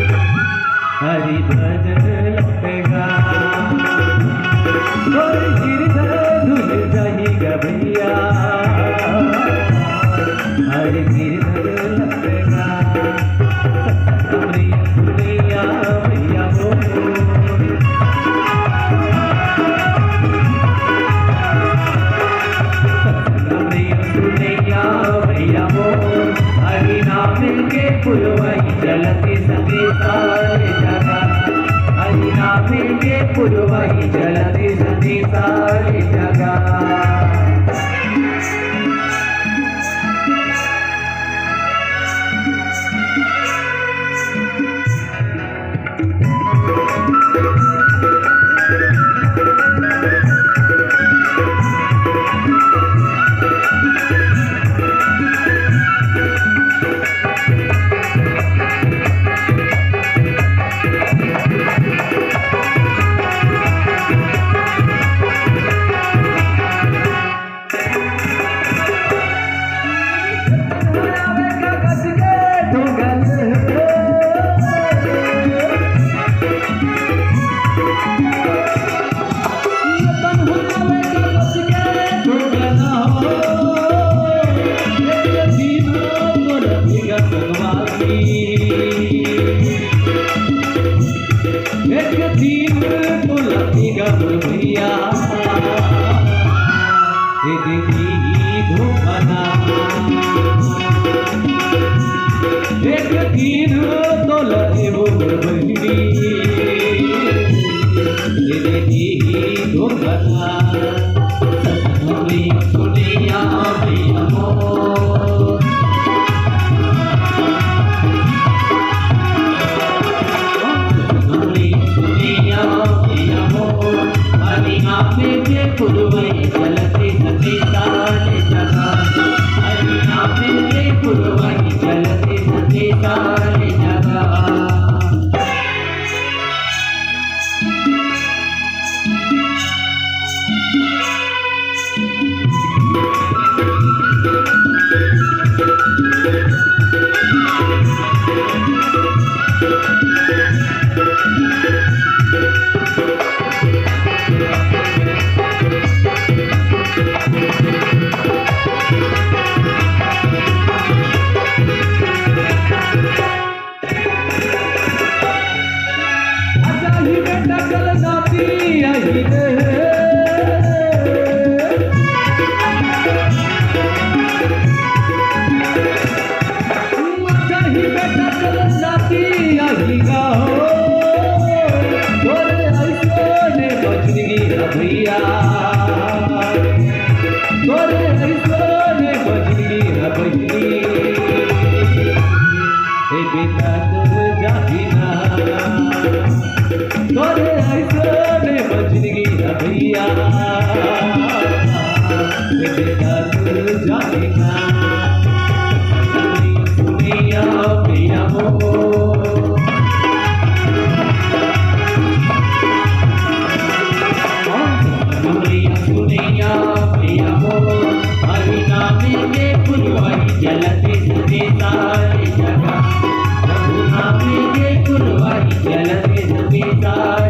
हरि भजन लगेगा धुन जाएगा भैया हरि गिरधर लगेगा सुनैया भैया हो सुनैया भैया हो हरि नाम के पुरवाई चलते सके सारे जगह हरि नाम के पुरवाई चलते सके सारे जगह भैया एक तीन तो लगे वो बहिनी धोखना सुनिया भैया पुरवई चलते सके सारे जगह हरि नाम के पुरवई चलते सके सारे जगह भैया तोरे ऐसोने बजनी बजनी हे बेटा तुम जाहिना तोरे ऐसोने बजनी भैया हे बेटा तुम जाहिना सुनिया भैया हो सुनिया भैया हो हरि नाम के पुरवाई चलते सके सारे जगह प्रभु नाम के पुरवाई चलते सके सारे